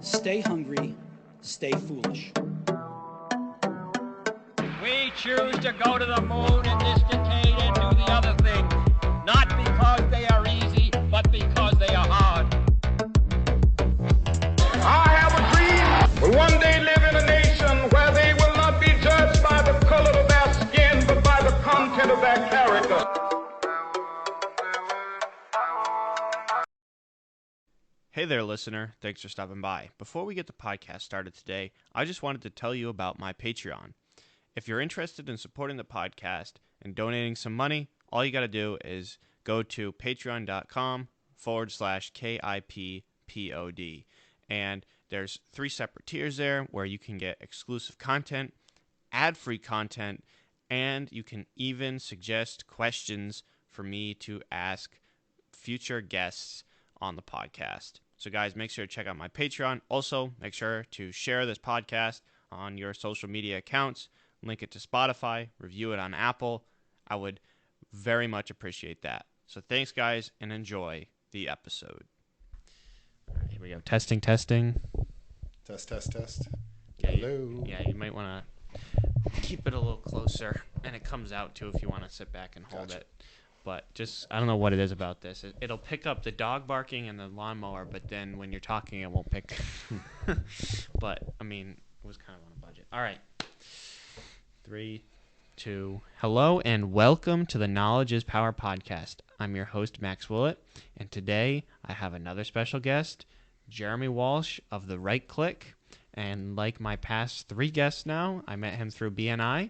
stay hungry, stay foolish. We choose to go to the moon in this decade and do the other thing, not because they are easy, but because they are hard. I have a dream. Will one day live in a nation where they will not be judged by the color of their skin, but by the content of their character. Hey there, listener. Thanks for stopping by. Before we get the podcast started today, I just wanted to tell you about my Patreon. If you're interested in supporting the podcast and donating some money, all you got to do is go to patreon.com/KIPPOD. And there's 3 separate tiers there where you can get exclusive content, ad-free content, and you can even suggest questions for me to ask future guests on the podcast. So guys, make sure to check out my Patreon. Also, make sure to share this podcast on your social media accounts, link it to Spotify, review it on Apple. I would very much appreciate that. So thanks, guys, and enjoy the episode. All right, here we go. Testing. Test. Yeah, Hello. You might want to keep it a little closer, and it comes out, too, if you want to sit back and hold Gotcha. it. But just, I don't know what it is about this. It'll pick up the dog barking and the lawnmower, but then when you're talking, it won't pick. But, I mean, it was kind of on a budget. All right. 3, 2. Hello, and welcome to the Knowledge is Power podcast. I'm your host, Max Willett, and today I have another special guest, Jeremy Walsh of The Right Click. And like my past 3 guests now, I met him through BNI.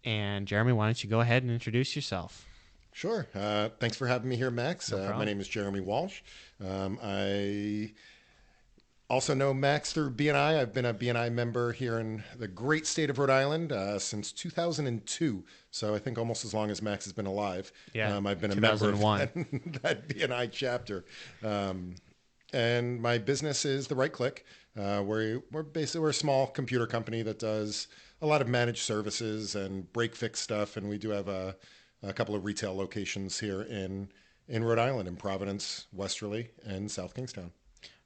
And Jeremy, why don't you go ahead and introduce yourself? Sure. Thanks for having me here, Max. No problem. My name is Jeremy Walsh. I also know Max through BNI. I've been a BNI member here in the great state of Rhode Island since 2002. So I think almost as long as Max has been alive. Yeah, I've been a member of 2001. that BNI chapter. And my business is The Right Click. We're a small computer company that does a lot of managed services and break fix stuff. And we do have a couple of retail locations here in Rhode Island, in Providence, Westerly, and South Kingstown.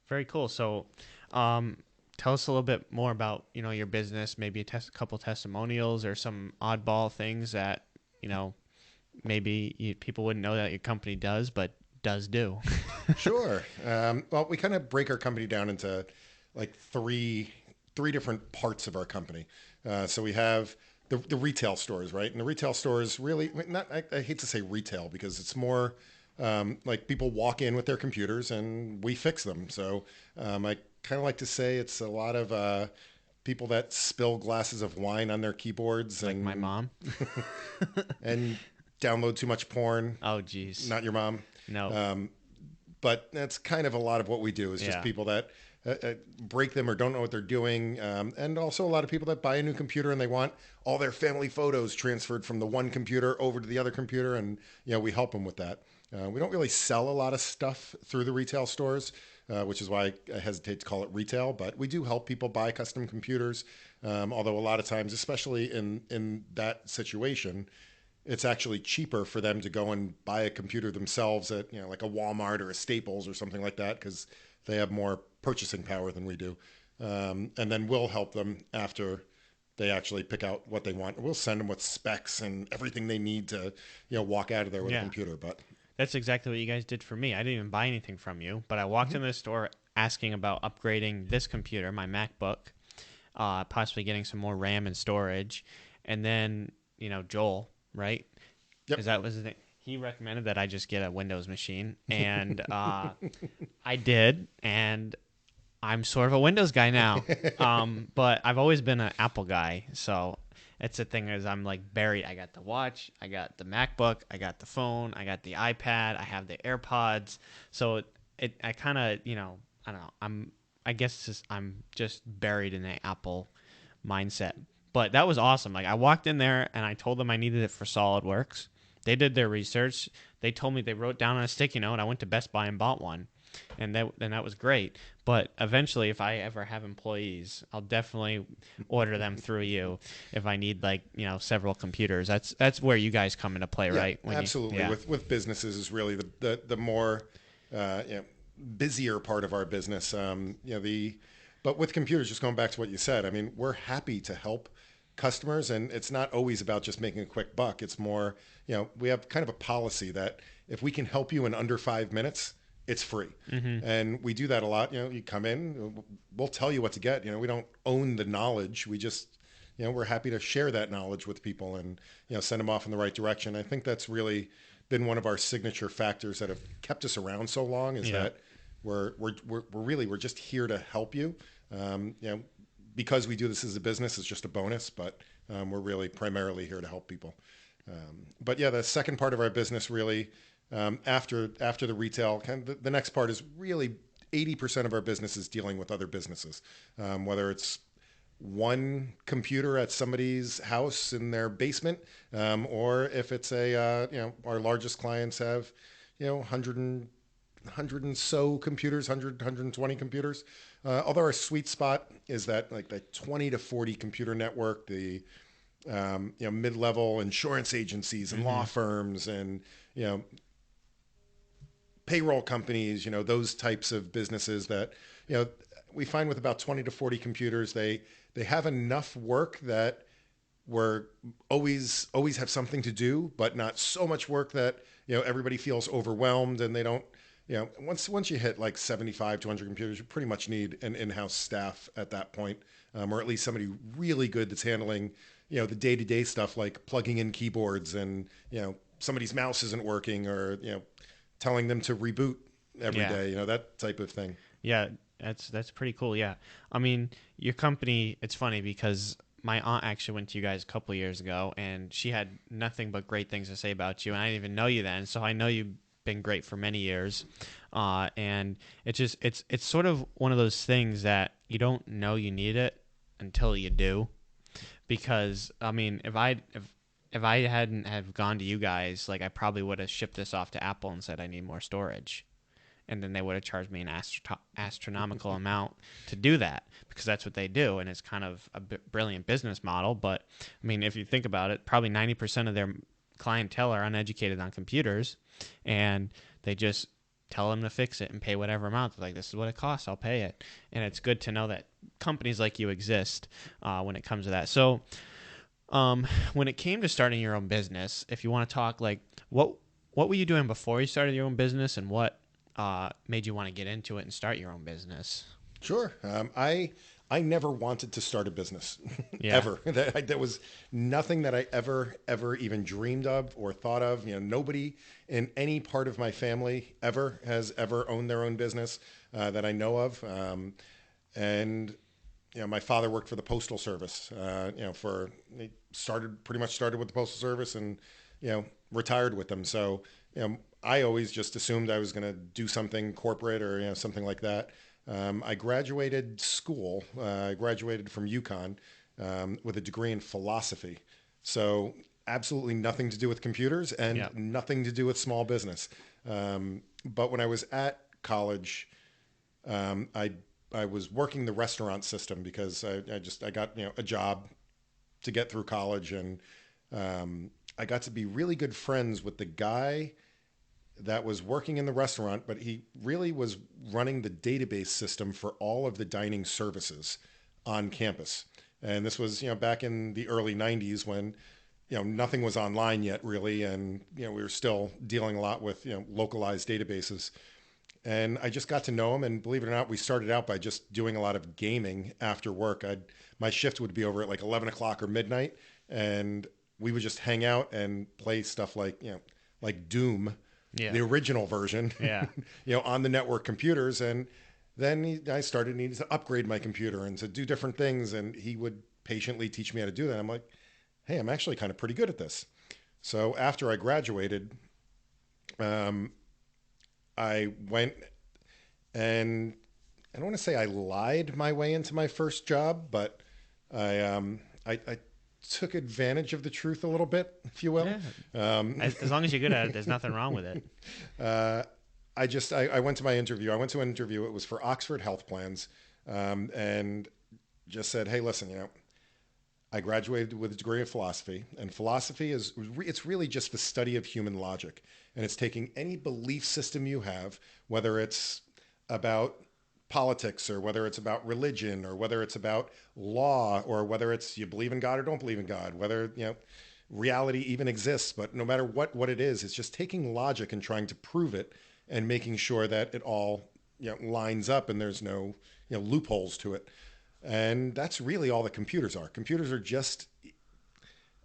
Very cool. So tell us a little bit more about, your business, maybe a couple testimonials or some oddball things that, maybe people wouldn't know that your company does, but does do. Sure. Well, we kind of break our company down into like three different parts of our company. So we have the retail stores, right? And the retail stores really, I hate to say retail because it's more like people walk in with their computers and we fix them. So I kind of like to say it's a lot of people that spill glasses of wine on their keyboards. Like and my mom. and download too much porn. Oh, geez. Not your mom. No. But that's kind of a lot of what we do is just people that break them or don't know what they're doing. And also a lot of people that buy a new computer and they want all their family photos transferred from the one computer over to the other computer. And, we help them with that. We don't really sell a lot of stuff through the retail stores, which is why I hesitate to call it retail. But we do help people buy custom computers. Although a lot of times, especially in that situation, it's actually cheaper for them to go and buy a computer themselves at, like a Walmart or a Staples or something like that, because they have more purchasing power than we do. And then we'll help them after they actually pick out what they want. We'll send them with specs and everything they need to, walk out of there with a computer. But that's exactly what you guys did for me. I didn't even buy anything from you, but I walked into the store asking about upgrading this computer, my MacBook, possibly getting some more RAM and storage. And then, Joel, right? Yep. That was the thing. He recommended that I just get a Windows machine, and I did, and I'm sort of a Windows guy now. But I've always been an Apple guy, so it's the thing is I'm like buried. I got the watch, I got the MacBook, I got the phone, I got the iPad, I have the AirPods. So I kind of, I don't know. I guess I'm just buried in the Apple mindset. But that was awesome. Like I walked in there and I told them I needed it for SolidWorks. They did their research. They told me they wrote down on a sticky note. I went to Best Buy and bought one. And that was great. But eventually, if I ever have employees, I'll definitely order them through you if I need several computers. That's where you guys come into play, right? Absolutely. With businesses is really the more busier part of our business. But with computers, just going back to what you said, I mean, we're happy to help customers, and it's not always about just making a quick buck. It's more, we have kind of a policy that if we can help you in under 5 minutes, it's free. And we do that a lot. You come in, we'll tell you what to get. We don't own the knowledge. We just, we're happy to share that knowledge with people and, send them off in the right direction. I think that's really been one of our signature factors that have kept us around so long is that we're just here to help you. Because we do this as a business, it's just a bonus, but we're really primarily here to help people. But yeah, the second part of our business really, after the retail, the next part is really 80% of our business is dealing with other businesses, whether it's one computer at somebody's house in their basement, or if it's our largest clients have, 100 and so computers, 120 computers. Although our sweet spot is that like the 20 to 40 computer network, the mid-level insurance agencies and law firms and payroll companies, those types of businesses that we find with about 20 to 40 computers, they have enough work that we're always have something to do, but not so much work that everybody feels overwhelmed and they don't. Once you hit like 75 to 100 computers, you pretty much need an in-house staff at that point, or at least somebody really good that's handling, the day-to-day stuff like plugging in keyboards and, somebody's mouse isn't working or, telling them to reboot every day, that type of thing. Yeah, that's pretty cool. Yeah. I mean, your company, it's funny because my aunt actually went to you guys a couple of years ago and she had nothing but great things to say about you. And I didn't even know you then. So I know you've been great for many years. And it's sort of one of those things that you don't know you need it until you do. Because I mean, if I hadn't have gone to you guys, like I probably would have shipped this off to Apple and said I need more storage. And then they would have charged me an astronomical amount to do that because that's what they do. And it's kind of a brilliant business model. But I mean, if you think about it, probably 90% of their clientele are uneducated on computers and they just tell them to fix it and pay whatever amount. They're like, this is what it costs, I'll pay it. And it's good to know that companies like you exist when it comes to that. So when it came to starting your own business, if you want to talk like what were you doing before you started your own business and what made you want to get into it and start your own business? Sure. I never wanted to start a business ever. That was nothing that I ever even dreamed of or thought of. Nobody in any part of my family has ever owned their own business that I know of. And my father worked for the Postal Service. He pretty much started with the Postal Service and retired with them. So I always just assumed I was going to do something corporate or something like that. I graduated school. I graduated from UConn with a degree in philosophy. So absolutely nothing to do with computers and nothing to do with small business. But when I was at college, I was working the restaurant system because I got a job to get through college, and I got to be really good friends with the guy that was working in the restaurant, but he really was running the database system for all of the dining services on campus. And this was, back in the early 90s when, nothing was online yet really. And, we were still dealing a lot with, localized databases. And I just got to know him. And believe it or not, we started out by just doing a lot of gaming after work. My shift would be over at like 11 o'clock or midnight. And we would just hang out and play stuff like Doom. Yeah. The original version, on the network computers. And then I started needing to upgrade my computer and to do different things. And he would patiently teach me how to do that. I'm like, hey, I'm actually kind of pretty good at this. So after I graduated, I went and I don't want to say I lied my way into my first job, but I took advantage of the truth a little bit, if you will. Yeah. As long as you're good at it, there's nothing wrong with it. I went to my interview. I went to an interview. It was for Oxford Health Plans, and just said, hey, listen, I graduated with a degree of philosophy, and philosophy it's really just the study of human logic. And it's taking any belief system you have, whether it's about politics, or whether it's about religion, or whether it's about law, or whether it's you believe in God or don't believe in God, whether, reality even exists. But no matter what it is, it's just taking logic and trying to prove it and making sure that it all, lines up and there's no, loopholes to it. And that's really all that computers are. Computers are just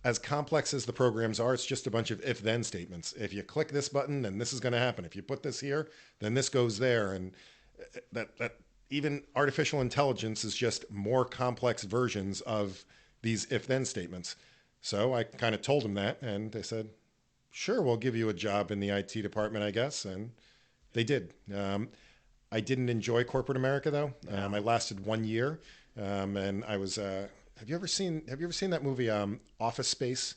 as complex as the programs are. It's just a bunch of if-then statements. If you click this button, then this is going to happen. If you put this here, then this goes there. And that even artificial intelligence is just more complex versions of these if-then statements. So I kind of told them that, and they said, sure, we'll give you a job in the IT department, I guess. And they did. I didn't enjoy corporate America, though. I lasted 1 year, and I was. Have you ever seen that movie, Office Space?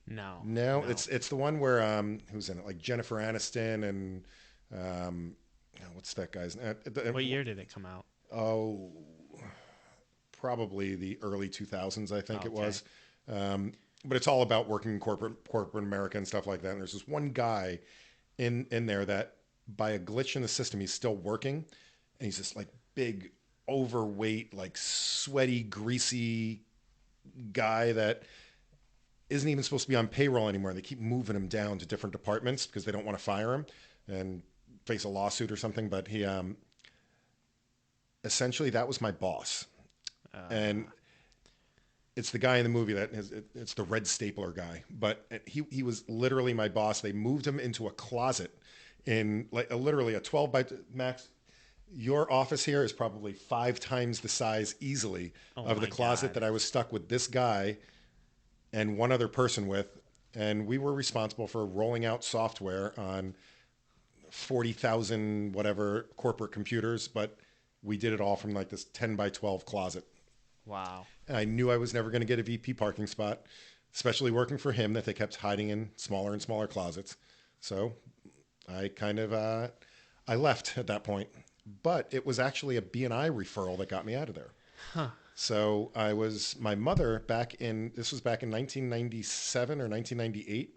No. No, it's the one where who's in it? Like Jennifer Aniston and what's that guy's name? What year did it come out? Oh, probably the early 2000s, I think it was. But it's all about working in corporate America and stuff like that. And there's this one guy in there that, by a glitch in the system, he's still working, and he's this like big, overweight, like sweaty, greasy guy that isn't even supposed to be on payroll anymore. They keep moving him down to different departments because they don't want to fire him and face a lawsuit or something. But he, essentially, that was my boss, and it's the guy in the movie it's the red stapler guy. But he was literally my boss. They moved him into a closet in like literally a 12 by max. Your office here is probably 5 times the size easily of the closet that I was stuck with this guy and one other person with. And we were responsible for rolling out software on 40,000 whatever corporate computers, but we did it all from like this 10 by 12 closet. Wow. And I knew I was never going to get a VP parking spot, especially working for him, that they kept hiding in smaller and smaller closets. So I kind of, I left at that point. But it was actually a B&I referral that got me out of there. Huh. So my mother this was back in 1997 or 1998.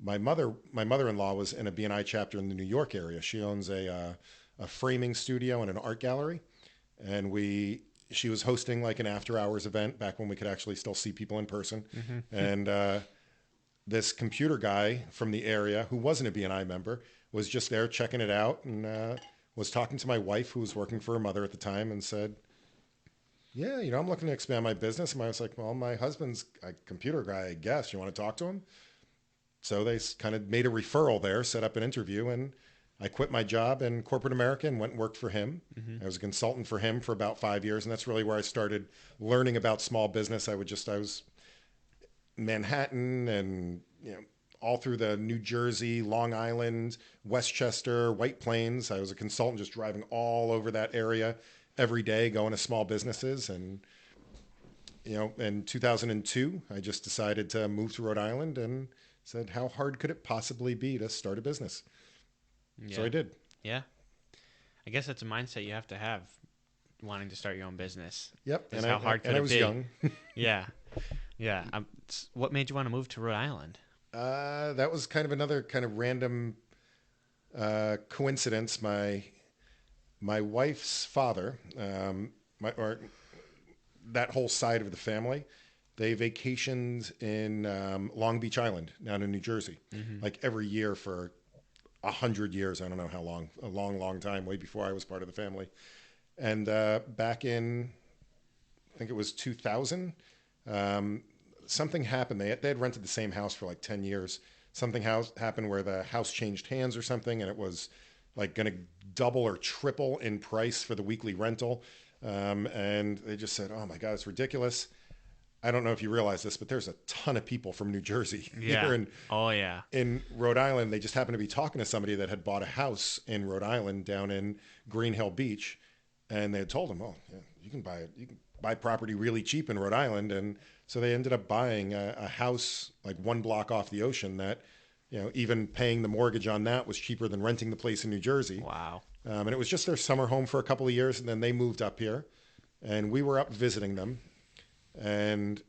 My mother-in-law was in a B&I chapter in the New York area. She owns a framing studio and an art gallery. And she was hosting like an after-hours event back when we could actually still see people in person. Mm-hmm. And this computer guy from the area, who wasn't a B&I member, was just there checking it out, and was talking to my wife, who was working for her mother at the time, and said, yeah, I'm looking to expand my business. And I was like, well, my husband's a computer guy, I guess. You want to talk to him? So they kind of made a referral there, set up an interview, and I quit my job in corporate America and went and worked for him. Mm-hmm. I was a consultant for him for about 5 years, and that's really where I started learning about small business. I was Manhattan and, all through the New Jersey, Long Island, Westchester, White Plains. I was a consultant just driving all over that area every day, going to small businesses. And, in 2002, I just decided to move to Rhode Island and said, how hard could it possibly be to start a business? Yeah. So I did. Yeah. I guess that's a mindset you have to have, wanting to start your own business. Yep. And how hard could it be? I was young. Yeah. Yeah. What made you want to move to Rhode Island? That was kind of another kind of random coincidence. My wife's father, or that whole side of the family, they vacationed in Long Beach Island down in New Jersey, like every year for 100 years. I don't know how long, a long, long time, way before I was part of the family. And back in, I think it was 2000, something happened. They had rented the same house for like 10 years. Something happened where the house changed hands or something, and it was like going to double or triple in price for the weekly rental. And they just said, oh my God, it's ridiculous. I don't know if you realize this, but there's a ton of people from New Jersey here in Rhode Island. They just happened to be talking to somebody that had bought a house in Rhode Island down in Green Hill Beach. And they had told them, oh, yeah, you can buy property really cheap in Rhode Island. And so they ended up buying a house like one block off the ocean that, even paying the mortgage on that was cheaper than renting the place in New Jersey. Wow. And it was just their summer home for a couple of years. And then they moved up here and we were up visiting them. And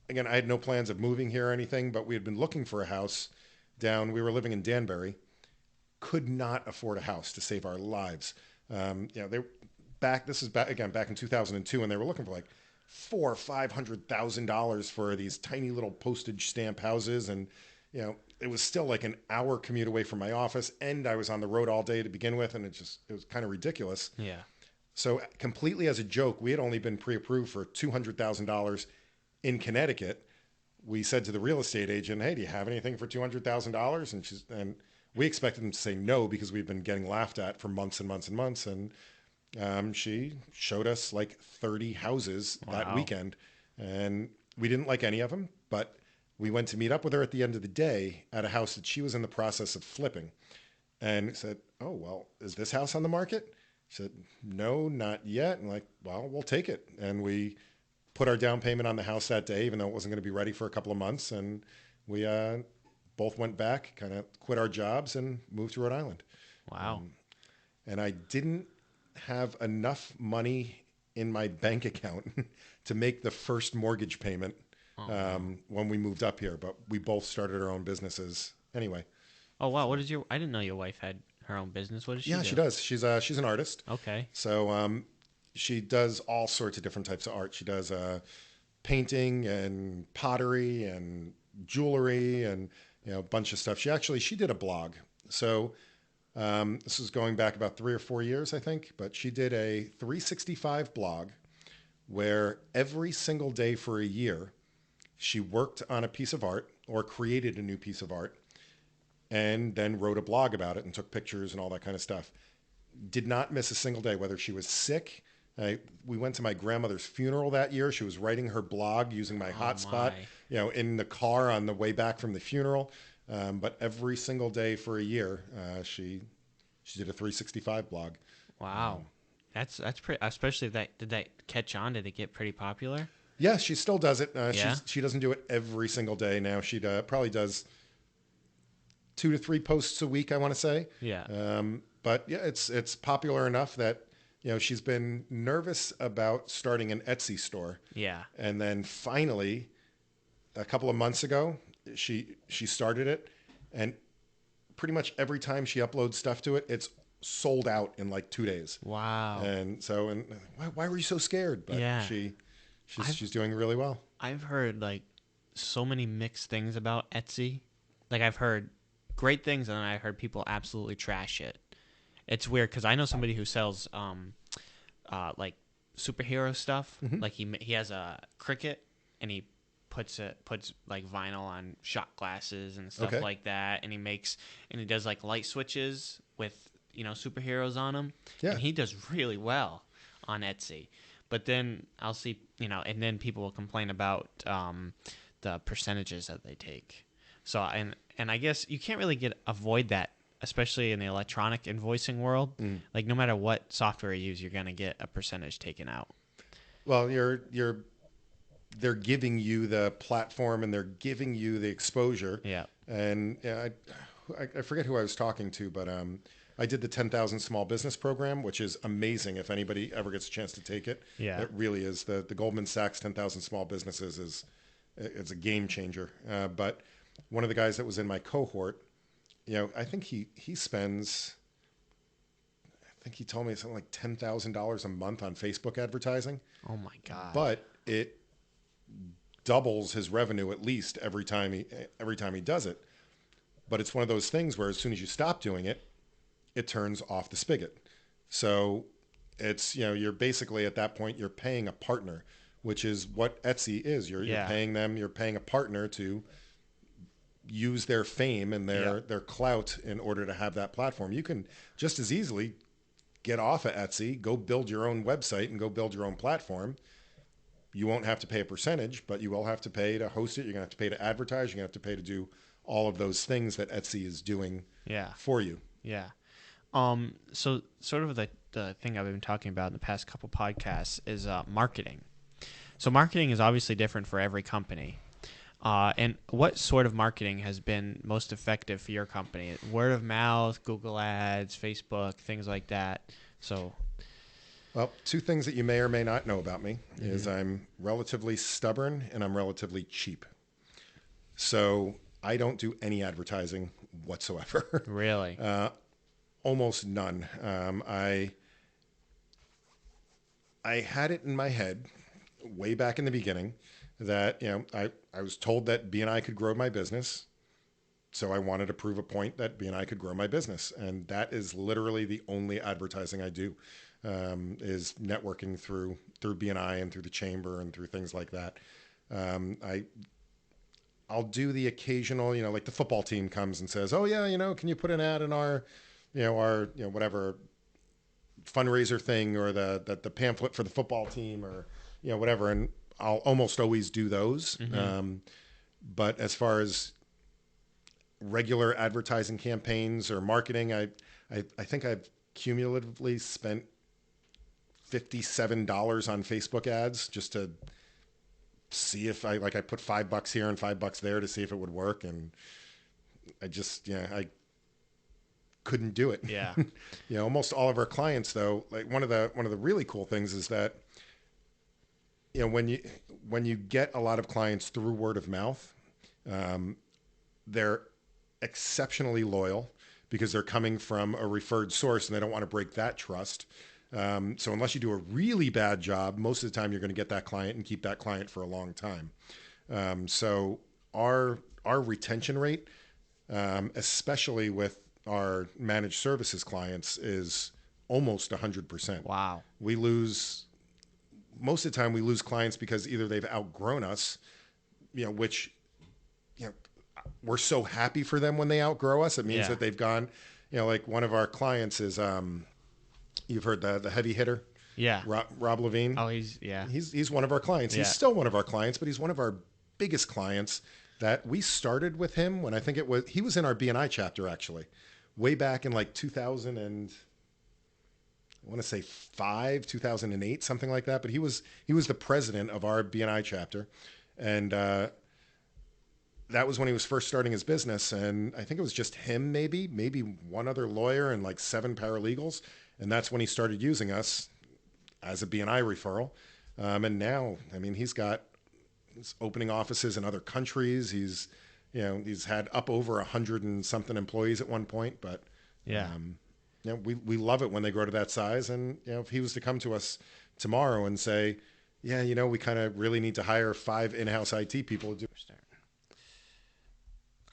again, I had no plans of moving here or anything, but we had been looking for a house we were living in Danbury. could not afford a house to save our lives. This is back in 2002, and they were looking for like $400,000 or $500,000 for these tiny little postage stamp houses. And, it was still like an hour commute away from my office, and I was on the road all day to begin with. And it was kind of ridiculous. Yeah. So completely as a joke, we had only been pre-approved for $200,000 in Connecticut. We said to the real estate agent, "Hey, do you have anything for $200,000?" And we expected them to say no, because we've been getting laughed at for months and months and months. And she showed us like 30 houses that weekend, and we didn't like any of them, but we went to meet up with her at the end of the day at a house that she was in the process of flipping, and said, "Oh, well, is this house on the market?" She said, "No, not yet." And like, "Well, we'll take it." And we put our down payment on the house that day, even though it wasn't going to be ready for a couple of months. And we both went back, kind of quit our jobs, and moved to Rhode Island. Wow. And I didn't have enough money in my bank account to make the first mortgage payment when we moved up here. But we both started our own businesses anyway. Oh, wow. I didn't know your wife had her own business. What does she do? Yeah, she does. She's an artist. Okay. So she does all sorts of different types of art. She does painting and pottery and jewelry and a bunch of stuff. She did a blog. So this is going back about 3 or 4 years, I think. But she did a 365 blog where every single day for a year she worked on a piece of art or created a new piece of art, and then wrote a blog about it and took pictures and all that kind of stuff. Did not miss a single day, whether she was sick. We went to my grandmother's funeral that year. She was writing her blog using my hotspot, in the car on the way back from the funeral. But every single day for a year, she did a 365 blog. Wow. That's pretty, especially did that catch on? Did it get pretty popular? Yeah, she still does it. Yeah? She doesn't do it every single day now. She probably does 2 to 3 posts a week, I want to say. Yeah. But yeah, it's popular enough that she's been nervous about starting an Etsy store. Yeah. And then finally, a couple of months ago, she started it, and pretty much every time she uploads stuff to it, it's sold out in like 2 days. Wow. And why were you so scared? But yeah. She's doing really well. I've heard like so many mixed things about Etsy. Like I've heard great things, and then I heard people absolutely trash it. It's weird because I know somebody who sells like superhero stuff. Mm-hmm. Like he has a Cricut, and he puts like vinyl on shot glasses and stuff like that, and he does like light switches with superheroes on them. Yeah. And he does really well on Etsy. But then I'll see, and then people will complain about the percentages that they take. So and I guess you can't really avoid that, especially in the electronic invoicing world. Like no matter what software you use, you're gonna get a percentage taken out. Well, they're giving you the platform, and they're giving you the exposure. Yeah. And I forget who I was talking to, but I did the 10,000 Small Business Program, which is amazing if anybody ever gets a chance to take it. Yeah. It really is. The Goldman Sachs 10,000 Small Businesses it's a game changer. But one of the guys that was in my cohort, I think he spends, I think he told me something like $10,000 a month on Facebook advertising. Oh my God. But it doubles his revenue at least every time he does it. But it's one of those things where as soon as you stop doing it, it turns off the spigot. So it's, you're basically at that point, you're paying a partner, which is what Etsy is. You're paying them, you're paying a partner to use their fame and their clout in order to have that platform. You can just as easily get off of Etsy, go build your own website and go build your own platform. You won't have to pay a percentage, but you will have to pay to host it. You're going to have to pay to advertise. You're going to have to pay to do all of those things that Etsy is doing for you. Yeah. So sort of the thing I've been talking about in the past couple podcasts is marketing. So marketing is obviously different for every company. And what sort of marketing has been most effective for your company? Word of mouth, Google Ads, Facebook, things like that. So, well, 2 things that you may or may not know about me is I'm relatively stubborn and I'm relatively cheap. So I don't do any advertising whatsoever. Really? almost none. I had it in my head way back in the beginning that, I was told that B&I could grow my business. So I wanted to prove a point that B&I could grow my business. And that is literally the only advertising I do, is networking through B&I and through the chamber and through things like that. I'll do the occasional, like the football team comes and says, oh yeah, can you put an ad in our whatever fundraiser thing, or the pamphlet for the football team, or, whatever. And I'll almost always do those. Mm-hmm. But as far as regular advertising campaigns or marketing, I think I've cumulatively spent $57 on Facebook ads just to see if I put $5 here and $5 there to see if it would work. And I couldn't do it. Yeah. Almost all of our clients though, like one of the really cool things is that, when you get a lot of clients through word of mouth, they're exceptionally loyal because they're coming from a referred source and they don't want to break that trust. So unless you do a really bad job, most of the time you're going to get that client and keep that client for a long time. So our retention rate, especially with our managed services clients, is almost 100%. Wow. Most of the time we lose clients because either they've outgrown us, which, we're so happy for them when they outgrow us. It means that they've gone, like one of our clients is, you've heard the heavy hitter. Yeah. Rob Levine. Oh, he's one of our clients. Yeah. He's still one of our clients, but he's one of our biggest clients that we started with him when he was in our BNI chapter, actually, way back in like 2000 and I want to say 2008, something like that. But he was the president of our BNI chapter. And, that was when he was first starting his business. And I think it was just him, maybe one other lawyer and like 7 paralegals. And that's when he started using us as a BNI referral. And now, he's opening offices in other countries. He's had up over 100 and something employees at one point, but we love it when they grow to that size. And, if he was to come to us tomorrow and say, we kind of really need to hire 5 in-house IT people to do.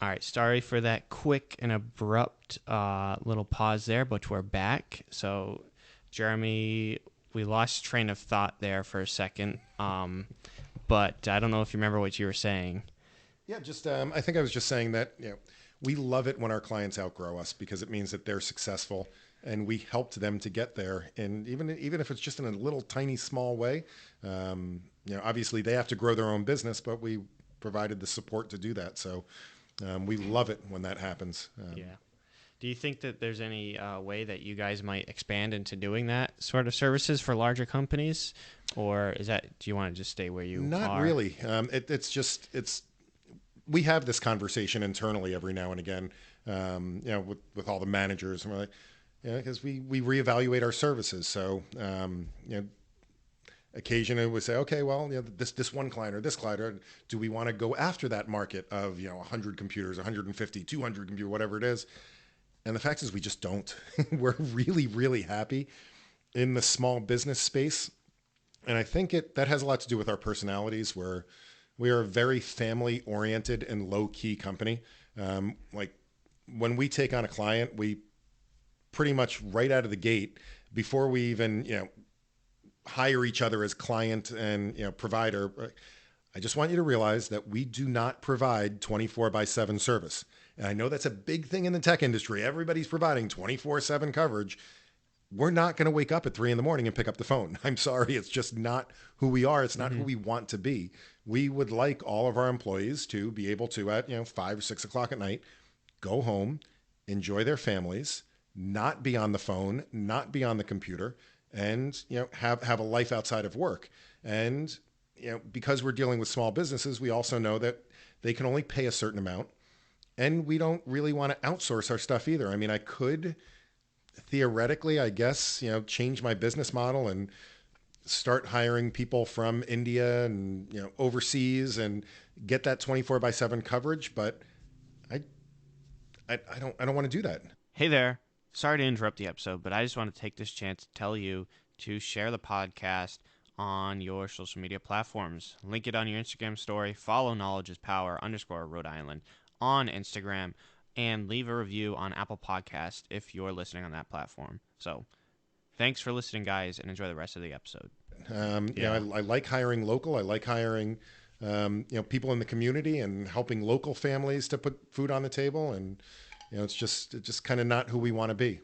All right, sorry for that quick and abrupt little pause there, but we're back. So, Jeremy, we lost train of thought there for a second, but I don't know if you remember what you were saying. Yeah, just I think I was just saying that we love it when our clients outgrow us because it means that they're successful and we helped them to get there. And even if it's just in a little tiny small way, obviously they have to grow their own business, but we provided the support to do that. So. We love it when that happens. Do you think that there's any way that you guys might expand into doing that sort of services for larger companies, or do you want to just stay where you are? Not really. We have this conversation internally every now and again, with all the managers, and we're like, because we reevaluate our services. So, occasionally we say, okay, well, this one client or this client, or do we want to go after that market of 100 computers, 150, 200 computers, whatever it is? And the fact is, we just don't. We're really, really happy in the small business space, and I think that has a lot to do with our personalities. We are a very family oriented and low key company. Like when we take on a client, we pretty much right out of the gate, before we even hire each other as client and provider, I just want you to realize that we do not provide 24/7 service. And I know that's a big thing in the tech industry. Everybody's providing 24/7 coverage. We're not going to wake up at 3 a.m. and pick up the phone. I'm sorry. It's just not who we are. It's not who we want to be. We would like all of our employees to be able to, at 5 or 6 o'clock at night, go home, enjoy their families, not be on the phone, not be on the computer, and have a life outside of work. And because we're dealing with small businesses, we also know that they can only pay a certain amount, and we don't really want to outsource our stuff either. I could theoretically, I guess, change my business model and start hiring people from India and overseas and get that 24/7 coverage, but I don't want to do that. Hey there. sorry to interrupt the episode, but I just want to take this chance to tell you to share the podcast on your social media platforms. Link it on your Instagram story. Follow Knowledge is Power _ Rhode Island on Instagram, and leave a review on Apple Podcast if you're listening on that platform. So thanks for listening, guys, and enjoy the rest of the episode. I like hiring local. I like hiring, people in the community and helping local families to put food on the table. And, it's just kind of not who we want to be.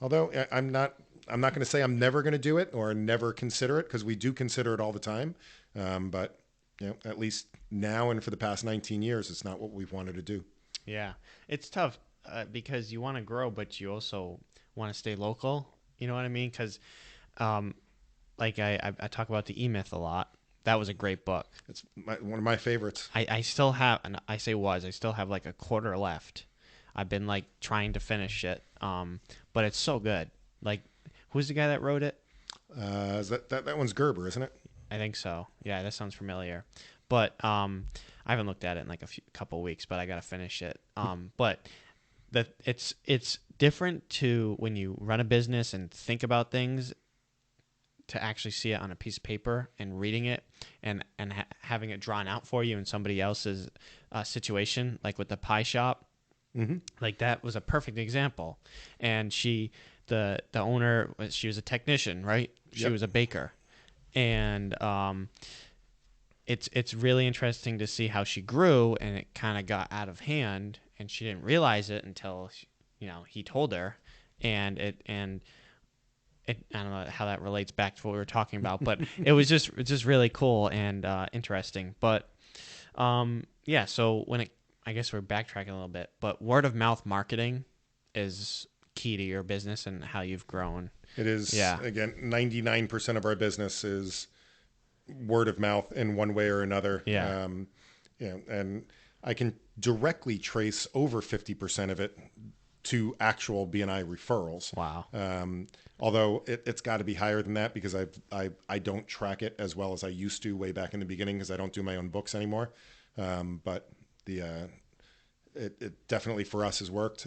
Although I'm not going to say I'm never going to do it or never consider it, because we do consider it all the time. But at least now and for the past 19 years, it's not what we've wanted to do. Yeah, it's tough because you want to grow, but you also want to stay local. You know what I mean? Because I talk about the E-Myth a lot. That was a great book. It's one of my favorites. I still have, and I still have like a quarter left. I've been like trying to finish it, but it's so good. Like, who's the guy that wrote it? Is that one's Gerber, isn't it? I think so. Yeah, that sounds familiar. But I haven't looked at it in like a couple weeks, but I gotta finish it. But it's different to when you run a business and think about things, to actually see it on a piece of paper and reading it and having it drawn out for you in somebody else's situation, like with the pie shop. Mm-hmm. Like that was a perfect example. And the owner, she was a technician, right? She was a baker. And it's really interesting to see how she grew, and it kind of got out of hand, and she didn't realize it until he told her, and I don't know how that relates back to what we were talking about, but it was just really cool and interesting. But so I guess we're backtracking a little bit, but word of mouth marketing is key to your business and how you've grown. It is. Yeah. Again, 99% of our business is word of mouth in one way or another. Yeah. And I can directly trace over 50% of it to actual BNI referrals. Wow. Although it's got to be higher than that, because I don't track it as well as I used to way back in the beginning, because I don't do my own books anymore. But it definitely for us has worked.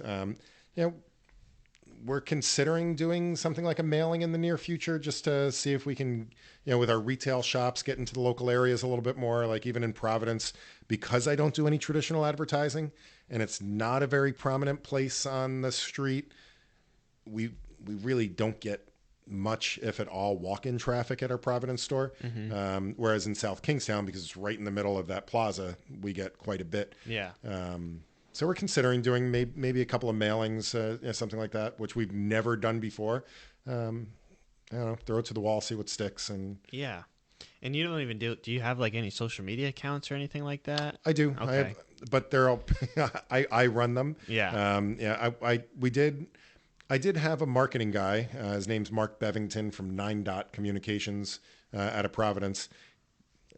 We're considering doing something like a mailing in the near future, just to see if we can, with our retail shops, get into the local areas a little bit more, like even in Providence, because I don't do any traditional advertising and it's not a very prominent place on the street. We really don't get much, if at all, walk-in traffic at our Providence store. Mm-hmm. Whereas in South Kingstown, because it's right in the middle of that plaza, we get quite a bit. Yeah. So we're considering doing maybe a couple of mailings, something like that, which we've never done before. I don't know, throw it to the wall, see what sticks. And yeah. And you don't even do you have like any social media accounts or anything like that? I do. Okay. But they're all, I run them. Yeah. I did have a marketing guy. His name's Mark Bevington from 9 Dot Communications out of Providence.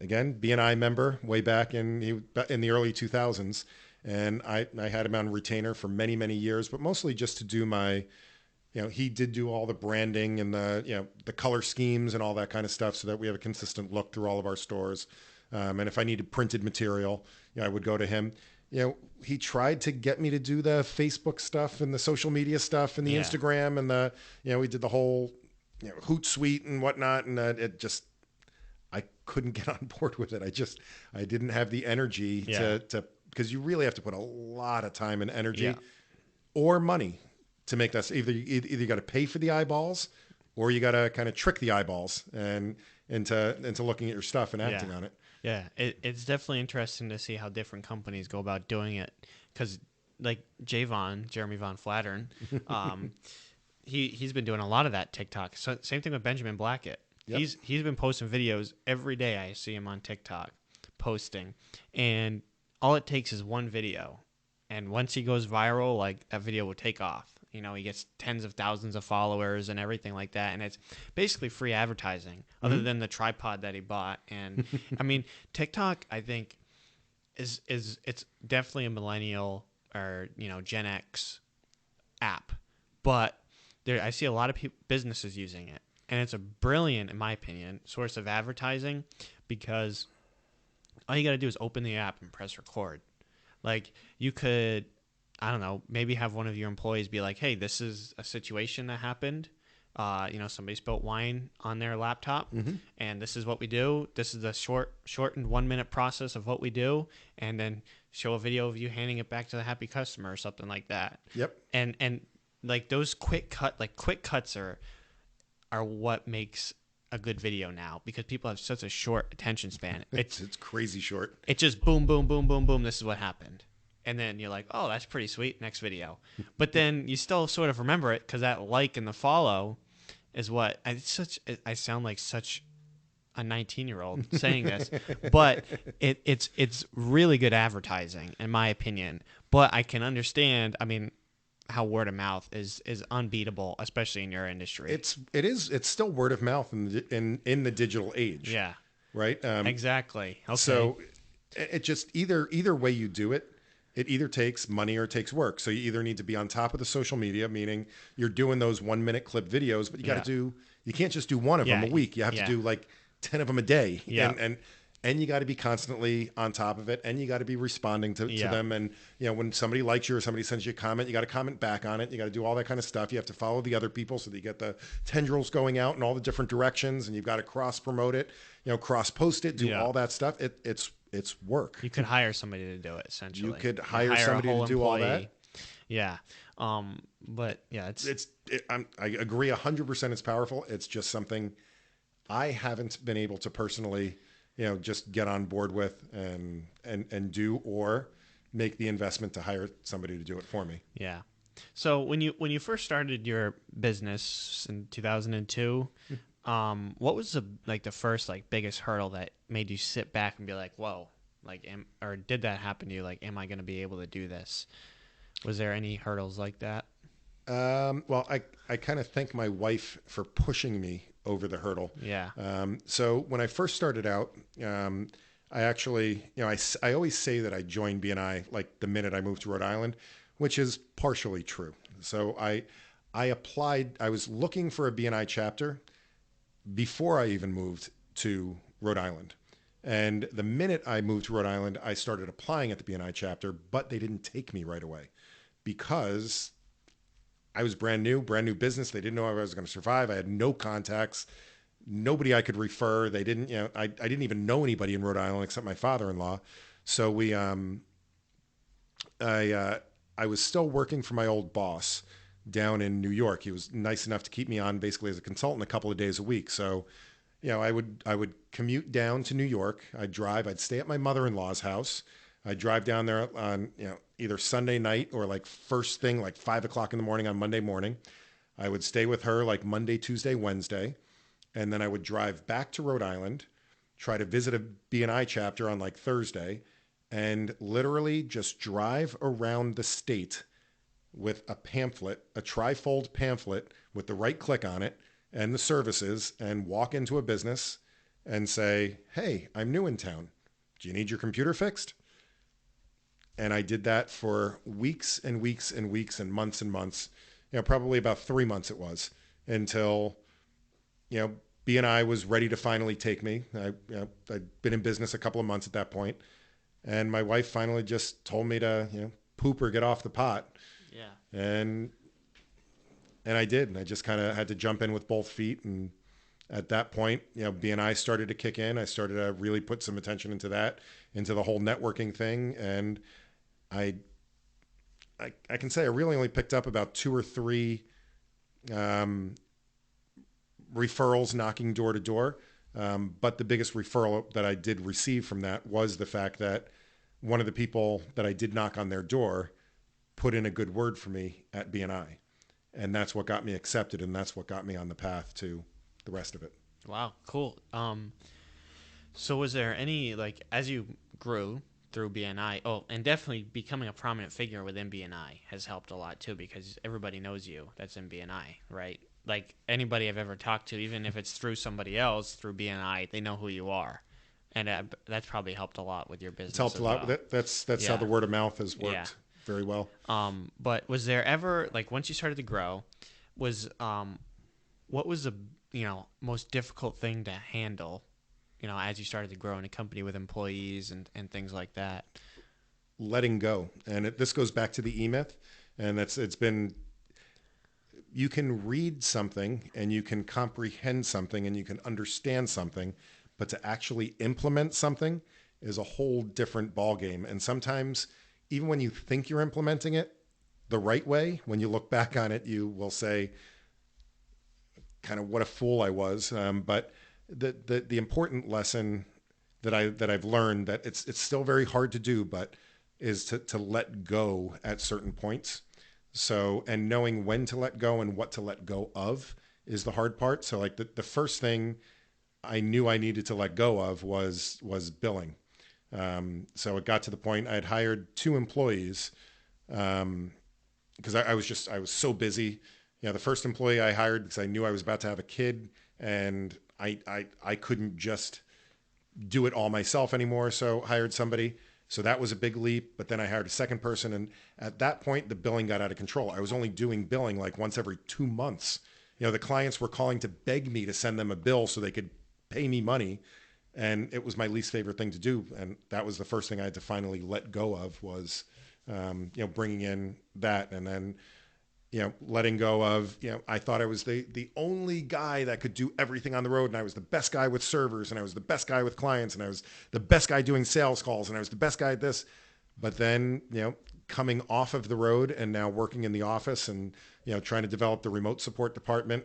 Again, BNI member way back in the early 2000s. And I had him on retainer for many, many years, but mostly just to do my, he did do all the branding and the color schemes and all that kind of stuff, so that we have a consistent look through all of our stores. And if I needed printed material, I would go to him. He tried to get me to do the Facebook stuff and the social media stuff and the Instagram and we did the whole, Hootsuite and whatnot. And I couldn't get on board with it. I didn't have the energy to because you really have to put a lot of time and energy or money to make that. Either you got to pay for the eyeballs, or you got to kind of trick the eyeballs and into looking at your stuff and acting on it. Yeah, it's definitely interesting to see how different companies go about doing it. Because like Jeremy Von Flattern, he's been doing a lot of that TikTok. So same thing with Benjamin Blackett. Yep. He's been posting videos every day. I see him on TikTok posting, and all it takes is one video, and once he goes viral, like that video will take off. He gets tens of thousands of followers and everything like that, and it's basically free advertising, other than the tripod that he bought. And I mean, TikTok, I think, is it's definitely a millennial or Gen X app, but I see a lot of businesses using it, and it's a brilliant, in my opinion, source of advertising, because all you got to do is open the app and press record. Like, you could I don't know, maybe have one of your employees be like, hey, this is a situation that happened. Somebody spilled wine on their laptop, and this is what we do. This is the shortened 1 minute process of what we do, and then show a video of you handing it back to the happy customer or something like that. Yep. And like those quick cuts are what makes a good video now, because people have such a short attention span. It's crazy short. It's just boom, boom, boom, boom, boom. This is what happened. And then you're like, oh, that's pretty sweet. Next video. But then you still sort of remember it because that like and the follow is what I sound like such a 19-year-old saying this, but it's really good advertising in my opinion. But I can understand, I mean, how word of mouth is unbeatable, especially in your industry. It's still word of mouth in the digital age. Yeah. Right. Exactly. Okay. So it just either way you do it. It either takes money or it takes work. So you either need to be on top of the social media, meaning you're doing those 1 minute clip videos, but you can't just do one of them a week. You have to do like 10 of them a day. Yeah. And you got to be constantly on top of it, and you got to be responding to them. And, when somebody likes you or somebody sends you a comment, you got to comment back on it. You got to do all that kind of stuff. You have to follow the other people so that you get the tendrils going out in all the different directions, and you've got to cross promote it, cross post it, do all that stuff. It's work. You could hire somebody to do it, essentially. You could hire somebody to do all that. Yeah. But yeah, I agree 100% it's powerful. It's just something I haven't been able to personally, just get on board with and do, or make the investment to hire somebody to do it for me. Yeah. So when you first started your business in 2002, what was the first biggest hurdle that made you sit back and be like, whoa, or did that happen to you? Like, am I going to be able to do this? Was there any hurdles like that? Well, I kind of thank my wife for pushing me over the hurdle. Yeah. So when I first started out, I actually, I always say that I joined BNI like the minute I moved to Rhode Island, which is partially true. So I applied, I was looking for a BNI chapter before I even moved to Rhode Island. And the minute I moved to Rhode Island, I started applying at the BNI chapter, but they didn't take me right away because I was brand new business. They didn't know if I was going to survive. I had no contacts, nobody I could refer. They didn't, I didn't even know anybody in Rhode Island except my father-in-law. So I was still working for my old boss down in New York. He was nice enough to keep me on basically as a consultant a couple of days a week. So, I would commute down to New York. I'd stay at my mother-in-law's house. I'd drive down there on, either Sunday night or first thing, 5 o'clock in the morning on Monday morning. I would stay with her Monday, Tuesday, Wednesday. And then I would drive back to Rhode Island, try to visit a BNI chapter on Thursday, and literally just drive around the state with a pamphlet, a trifold pamphlet with the right click on it and the services, and walk into a business and say, hey, I'm new in town. Do you need your computer fixed? And I did that for weeks and weeks and weeks and months, probably about 3 months it was, until, BNI was ready to finally take me. I'd been in business a couple of months at that point, and my wife finally just told me to, poop or get off the pot. Yeah. And I did. And I just kind of had to jump in with both feet. And at that point, BNI started to kick in. I started to really put some attention into that, into the whole networking thing. And I can say I really only picked up about 2 or 3 referrals knocking door to door. But the biggest referral that I did receive from that was the fact that one of the people that I did knock on their door put in a good word for me at BNI. And that's what got me accepted, and that's what got me on the path to the rest of it. Wow, cool. So was there any, as you grew through BNI, and definitely becoming a prominent figure within BNI has helped a lot too, because everybody knows you that's in BNI, right? Anybody I've ever talked to, even if it's through somebody else, through BNI, they know who you are. And that's probably helped a lot with your business. It's helped a lot. Well. That's how the word of mouth has worked very well. But was there ever, once you started to grow, what was the most difficult thing to handle, as you started to grow in a company with employees and things like that? letting go. And this goes back to the E-Myth, and you can read something and you can comprehend something and you can understand something, but to actually implement something is a whole different ballgame. And sometimes, even when you think you're implementing it the right way, when you look back on it, you will say, kind of what a fool I was. But the important lesson that I've learned, that it's still very hard to do, but is to let go at certain points. So, and knowing when to let go and what to let go of is the hard part. So like the first thing I knew I needed to let go of was billing. So it got to the point I had hired 2 employees because I was so busy. The first employee I hired because I knew I was about to have a kid, and I couldn't just do it all myself anymore. So hired somebody. So that was a big leap. But then I hired a second person. And at that point, the billing got out of control. I was only doing billing like once every 2 months. The clients were calling to beg me to send them a bill so they could pay me money. And it was my least favorite thing to do. And that was the first thing I had to finally let go of was, bringing in that. And then, letting go of, I thought I was the only guy that could do everything on the road. And I was the best guy with servers, and I was the best guy with clients, and I was the best guy doing sales calls, and I was the best guy at this. But then, coming off of the road and now working in the office and, trying to develop the remote support department,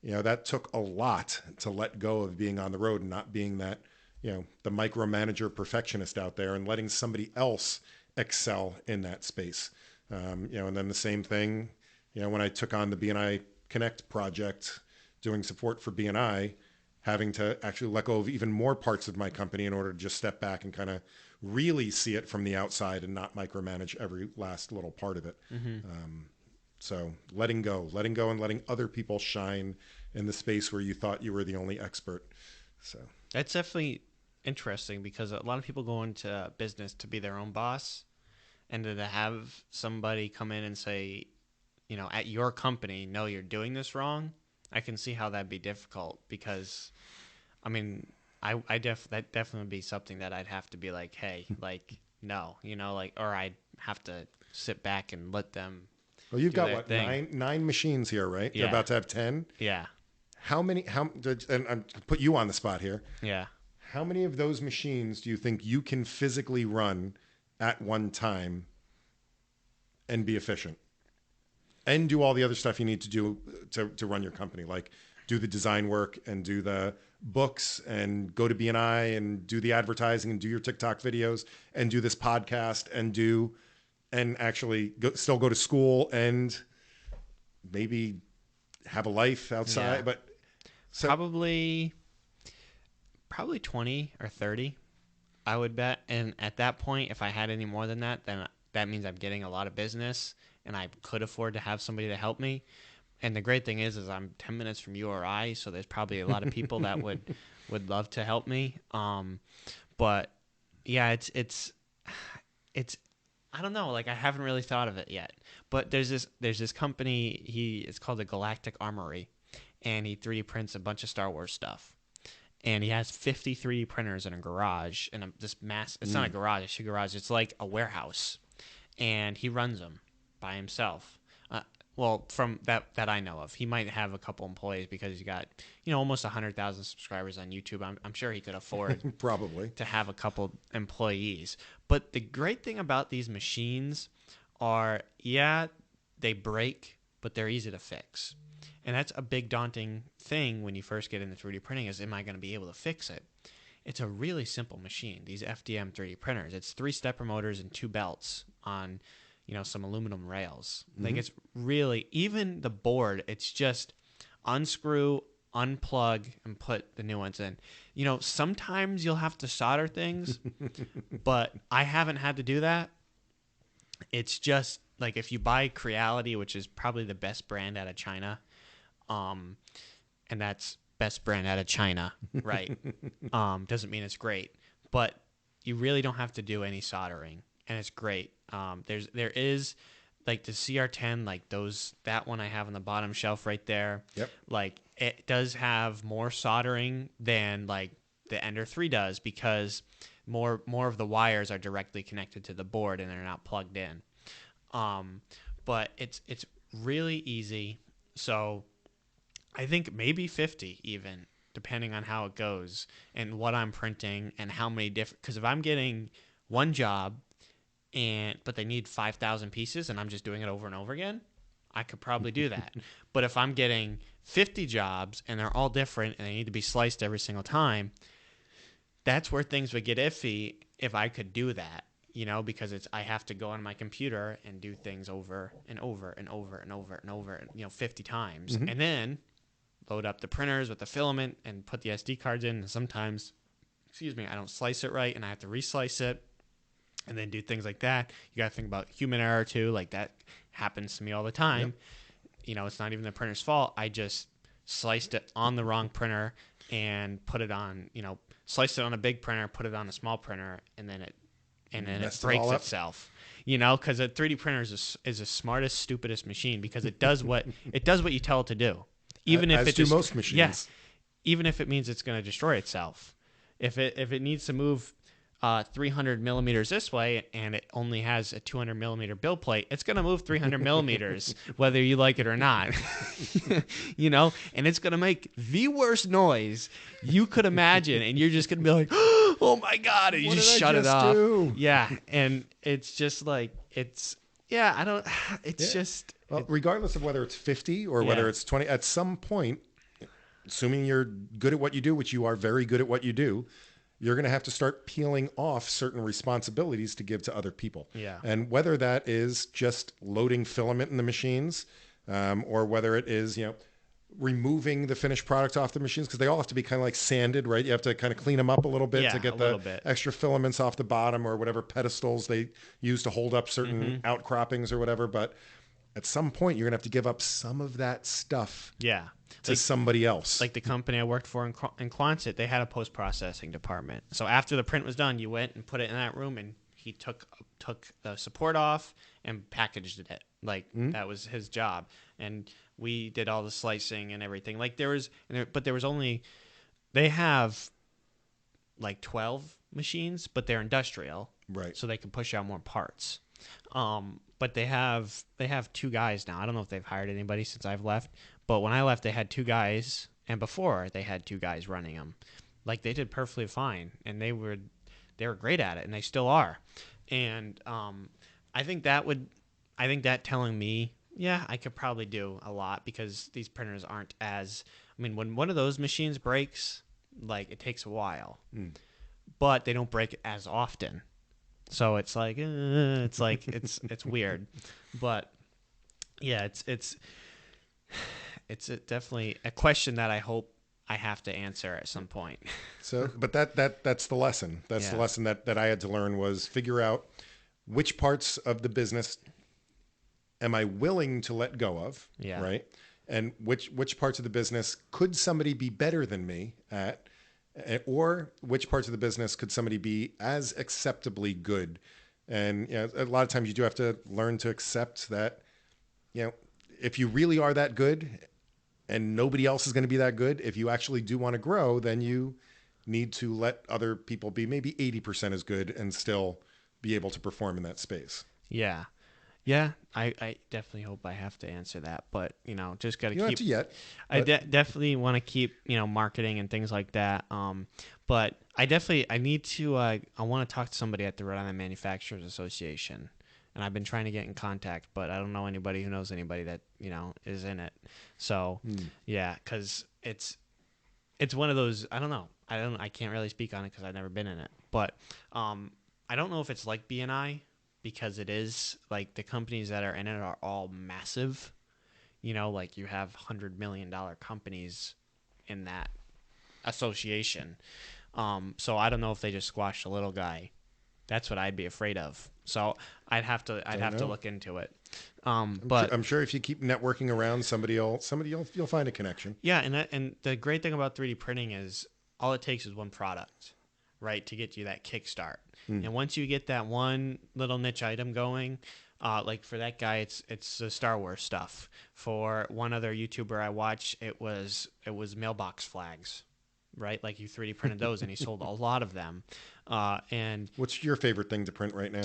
that took a lot to let go of being on the road and not being that, the micromanager perfectionist out there, and letting somebody else excel in that space. And then the same thing, when I took on the BNI Connect project, doing support for BNI, having to actually let go of even more parts of my company in order to just step back and kind of really see it from the outside and not micromanage every last little part of it. So letting go and letting other people shine in the space where you thought you were the only expert. So that's definitely interesting, because a lot of people go into business to be their own boss, and to have somebody come in and say, at your company, no, you're doing this wrong. I can see how that'd be difficult, because, that definitely would be something that I'd have to be like, hey, like, no, or I'd have to sit back and let them. Well, you've got what, nine machines here, right? Yeah. You're about to have 10. Yeah. And I'm put you on the spot here. Yeah. How many of those machines do you think you can physically run at one time and be efficient? And do all the other stuff you need to do to run your company, like do the design work and do the books and go to BNI and do the advertising and do your TikTok videos and do this podcast and actually still go to school and maybe have a life outside. Yeah. But so, probably 20 or 30, I would bet. And at that point, if I had any more than that, then that means I'm getting a lot of business, and I could afford to have somebody to help me. And the great thing is I'm 10 minutes from URI, so there's probably a lot of people that would love to help me. But yeah, it's I don't know, like I haven't really thought of it yet. But there's this company, it's called the Galactic Armory, and he 3D prints a bunch of Star Wars stuff. And he has 50 3D printers in a garage, and it's not a garage, it's a garage, it's like a warehouse. And he runs them by himself. Well, from that I know of. He might have a couple employees because he's got, almost 100,000 subscribers on YouTube. I'm sure he could afford probably to have a couple employees. But the great thing about these machines are, they break, but they're easy to fix. And that's a big daunting thing when you first get into 3D printing is, am I going to be able to fix it? It's a really simple machine, these FDM 3D printers. It's 3 stepper motors and 2 belts on, some aluminum rails. Mm-hmm. Like, it's really, even the board, it's just unscrew, unplug, and put the new ones in. Sometimes you'll have to solder things, but I haven't had to do that. It's just, like, if you buy Creality, which is probably the best brand out of China, and that's best brand out of China, right? Doesn't mean it's great, but you really don't have to do any soldering, and it's great. There is like the CR10, like that one I have on the bottom shelf right there. Yep. Like it does have more soldering than like the Ender 3 does, because more of the wires are directly connected to the board and they're not plugged in. But it's really easy. So I think maybe 50 even, depending on how it goes and what I'm printing and how many different. Because if I'm getting one job but they need 5,000 pieces and I'm just doing it over and over again, I could probably do that. But if I'm getting 50 jobs and they're all different and they need to be sliced every single time, that's where things would get iffy if I could do that, because I have to go on my computer and do things over and over and over and over and over, 50 times. And then load up the printers with the filament and put the SD cards in. And sometimes, I don't slice it right and I have to reslice it and then do things like that. You got to think about human error too. Like that happens to me all the time. Yep. It's not even the printer's fault. I just sliced it on the wrong printer and put it on, sliced it on a big printer, put it on a small printer, and then it breaks itself. Because a 3D printer is the smartest, stupidest machine because it does what you tell it to do. Even if it most machines. Yeah, even if it means it's going to destroy itself. If it needs to move 300 millimeters this way and it only has a 200 millimeter build plate, it's going to move 300 millimeters whether you like it or not. And it's going to make the worst noise you could imagine, and you're just going to be like, oh my God, and you just shut it off. Yeah, and it's just like, Well, regardless of whether it's 50 or whether it's 20, at some point, assuming you're good at what you do, which you are very good at what you do, you're going to have to start peeling off certain responsibilities to give to other people. Yeah. And whether that is just loading filament in the machines, or whether it is, removing the finished product off the machines, because they all have to be kind of like sanded, right? You have to kind of clean them up a little bit to get the extra filaments off the bottom or whatever pedestals they use to hold up certain outcroppings or whatever. But at some point, you're going to have to give up some of that stuff. Yeah. To somebody else. Like the company I worked for in Quonset, they had a post-processing department. So after the print was done, you went and put it in that room, and he took the support off and packaged it. Like that was his job. And we did all the slicing and everything. Like they have like 12 machines, but they're industrial. Right. So they can push out more parts. But they have 2 guys now. I don't know if they've hired anybody since I've left. But when I left, they had 2 guys, and before they had 2 guys running them. Like they did perfectly fine, and they were great at it, and they still are. And I think that telling me, yeah, I could probably do a lot because these printers aren't as. I mean, when one of those machines breaks, like it takes a while, but they don't break as often. So it's like it's weird, but yeah, it's definitely a question that I hope I have to answer at some point. So, but that's the lesson. That's the lesson that I had to learn, was figure out which parts of the business am I willing to let go of, right? And which parts of the business could somebody be better than me at, or which parts of the business could somebody be as acceptably good. And a lot of times you do have to learn to accept that, if you really are that good and nobody else is going to be that good, if you actually do want to grow, then you need to let other people be maybe 80% as good and still be able to perform in that space. Yeah. Yeah, I definitely hope I have to answer that, but just got to keep. You don't have to yet. I definitely want to keep marketing and things like that. But I need to. I want to talk to somebody at the Rhode Island Manufacturers Association, and I've been trying to get in contact, but I don't know anybody who knows anybody that is in it. So yeah, because it's one of those. I don't know. I can't really speak on it because I've never been in it, but I don't know if it's like BNI. Because it is, like, the companies that are in it are all massive. Like you have $100 million companies in that association. So I don't know if they just squash the little guy. That's what I'd be afraid of. So I'd have to look into it. But I'm sure if you keep networking around, you'll find a connection. Yeah, and the great thing about 3D printing is all it takes is one product, right, to get you that kickstart. And once you get that one little niche item going, like for that guy, it's the Star Wars stuff. For one other YouTuber I watched, it was mailbox flags. right? Like you 3D printed those, and he sold a lot of them. And What's your favorite thing to print right now?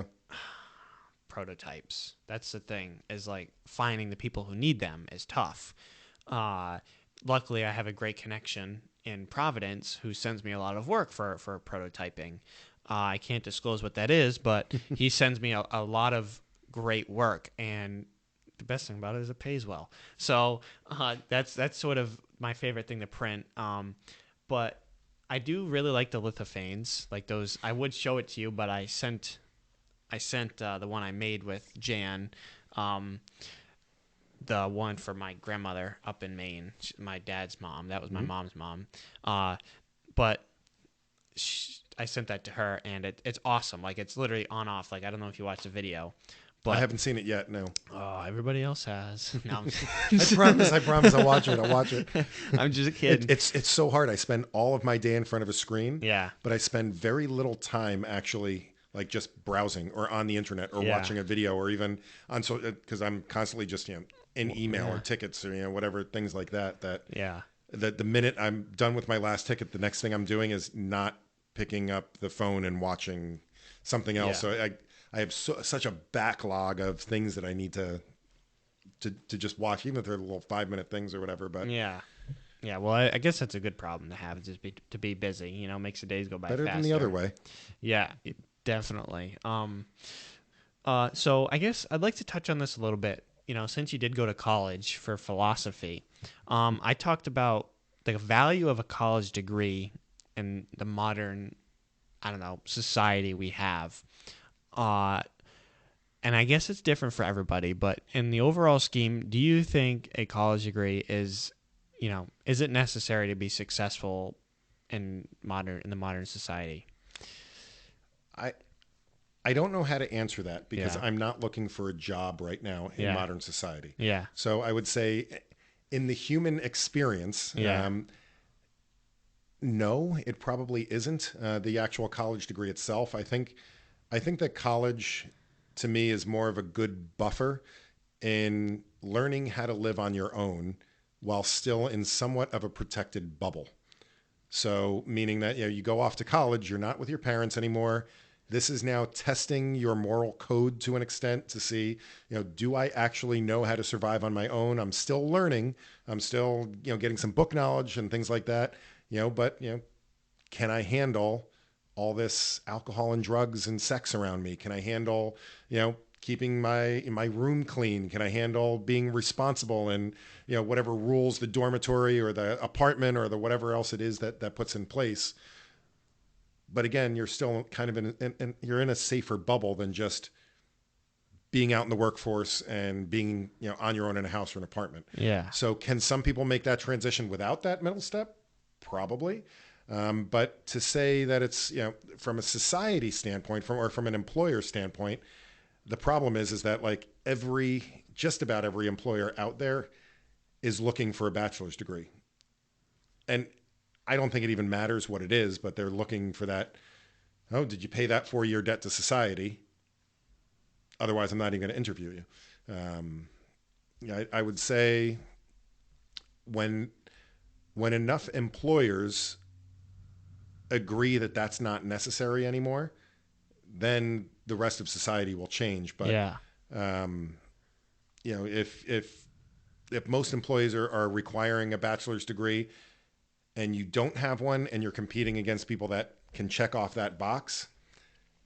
prototypes. That's the thing, is like finding the people who need them is tough. Luckily, I have a great connection in Providence who sends me a lot of work for prototyping. I can't disclose what that is, but he sends me a lot of great work, and the best thing about it is it pays well. So that's sort of my favorite thing to print. But I do really like the lithophanes, like those. I would show it to you, but I sent the one I made with Jan, the one for my grandmother up in Maine, my dad's mom. That was my mom's mom. But I sent that to her, and it's awesome. Like, it's literally on off. Like, I don't know if you watched the video. But, I haven't seen it yet, no. Oh, everybody else has. No, I promise I'll watch it. I'm just kidding. It's so hard. I spend all of my day in front of a screen. Yeah. But I spend very little time actually like just browsing or on the internet or watching a video or even on because I'm constantly just in email or tickets or whatever, things like that. The minute I'm done with my last ticket, the next thing I'm doing is not picking up the phone and watching something else. Yeah. So I have such a backlog of things that I need to just watch, even if they're little 5-minute things or whatever. But yeah. Well, I guess that's a good problem to have, just to be busy. Makes the days go by better faster. than the other way. Yeah, definitely. So I guess I'd like to touch on this a little bit. Since you did go to college for philosophy, I talked about the value of a college degree in the modern, society we have. And I guess it's different for everybody, but in the overall scheme, do you think a college degree is it necessary to be successful in the modern society? I don't know how to answer that because I'm not looking for a job right now in modern society. Yeah. So I would say in the human experience, no, it probably isn't the actual college degree itself. I think that college to me is more of a good buffer in learning how to live on your own while still in somewhat of a protected bubble. So meaning that you go off to college, you're not with your parents anymore. This is now testing your moral code to an extent to see, do I actually know how to survive on my own? I'm still learning. I'm still, getting some book knowledge and things like that, but, can I handle all this alcohol and drugs and sex around me? Can I handle, keeping my room clean? Can I handle being responsible and, whatever rules the dormitory or the apartment or the whatever else it is that puts in place? But again, you're still kind of you're in a safer bubble than just being out in the workforce and being, on your own in a house or an apartment. Yeah. So can some people make that transition without that middle step? Probably. But to say that it's, from a society standpoint, from an employer standpoint, the problem is that like just about every employer out there is looking for a bachelor's degree. And I don't think it even matters what it is, but they're looking for that. Oh, did you pay that 4-year debt to society? Otherwise, I'm not even going to interview you. I would say when enough employers agree that that's not necessary anymore, then the rest of society will change. But if most employees are requiring a bachelor's degree, and you don't have one and you're competing against people that can check off that box,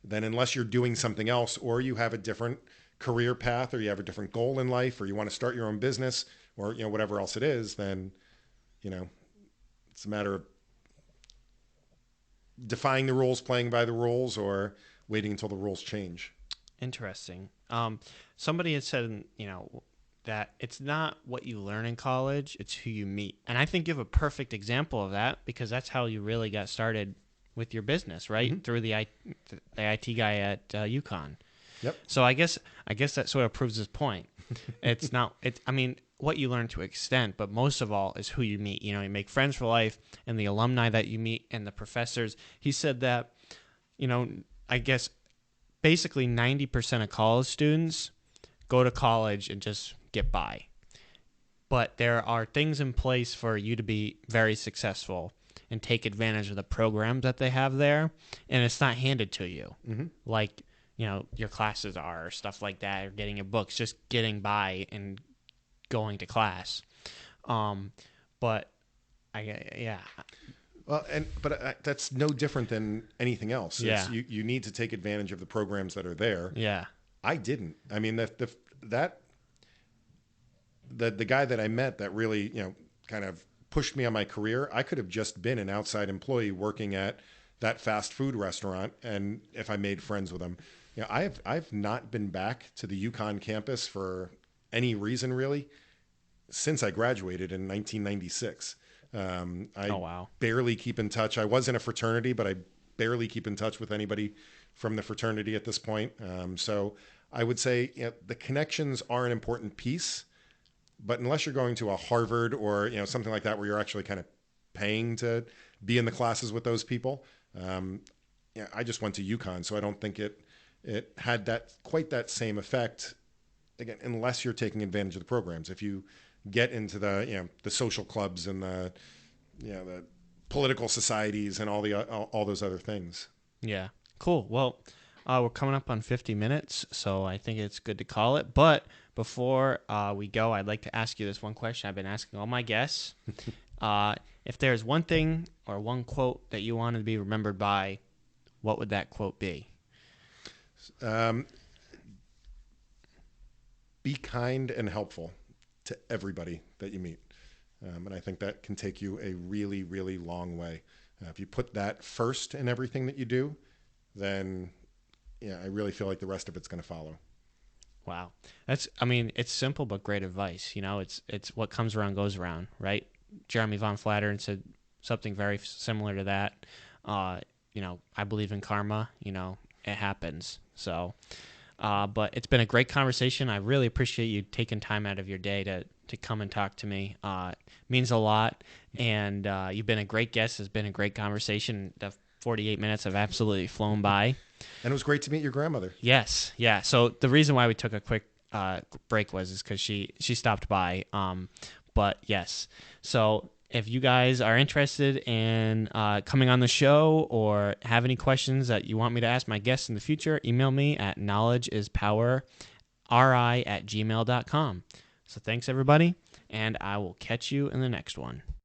then unless you're doing something else or you have a different career path or you have a different goal in life or you want to start your own business or whatever else it is, then it's a matter of defying the rules, playing by the rules, or waiting until the rules change. Interesting. Somebody had said, that it's not what you learn in college, it's who you meet. And I think you have a perfect example of that because that's how you really got started with your business, right? Mm-hmm. Through the IT guy at UConn. Yep. So I guess that sort of proves his point. What you learn to extent, but most of all is who you meet. You make friends for life, and the alumni that you meet and the professors. He said that, I guess basically 90% of college students go to college and just get by. But there are things in place for you to be very successful. and take advantage of the programs that they have there, and it's not handed to you like your classes are, or stuff like that, or getting your books, just getting by and going to class. But yeah. Well, but that's no different than anything else. Yeah. You need to take advantage of the programs that are there. Yeah. I didn't. I mean, the guy that I met that really, kind of pushed me on my career, I could have just been an outside employee working at that fast food restaurant, and if I made friends with him. I've not been back to the UConn campus for any reason really since I graduated in 1996. I barely keep in touch. I was in a fraternity, but I barely keep in touch with anybody from the fraternity at this point. So I would say the connections are an important piece, but unless you're going to a Harvard or something like that where you're actually kind of paying to be in the classes with those people, I just went to UConn, so I don't think it had quite that same effect. Again, unless you're taking advantage of the programs. If you get into the social clubs and the political societies and all those other things. Yeah. Cool. Well, we're coming up on 50 minutes, so I think it's good to call it. But before we go, I'd like to ask you this one question I've been asking all my guests. If there's one thing or one quote that you want to be remembered by, what would that quote be? Be kind and helpful to everybody that you meet. And I think that can take you a really, really long way. If you put that first in everything that you do, then I really feel like the rest of it's going to follow. Wow. It's simple but great advice. It's what comes around goes around, right? Jeremy von Flattern said something very similar to that. I believe in karma, it happens. So, but it's been a great conversation. I really appreciate you taking time out of your day to come and talk to me. It means a lot. And you've been a great guest. It's been a great conversation. The 48 minutes have absolutely flown by. And it was great to meet your grandmother. Yes. Yeah. So the reason why we took a quick break was because she stopped by. But yes. So if you guys are interested in coming on the show or have any questions that you want me to ask my guests in the future, email me at knowledgeispowerri@gmail.com. So thanks, everybody, and I will catch you in the next one.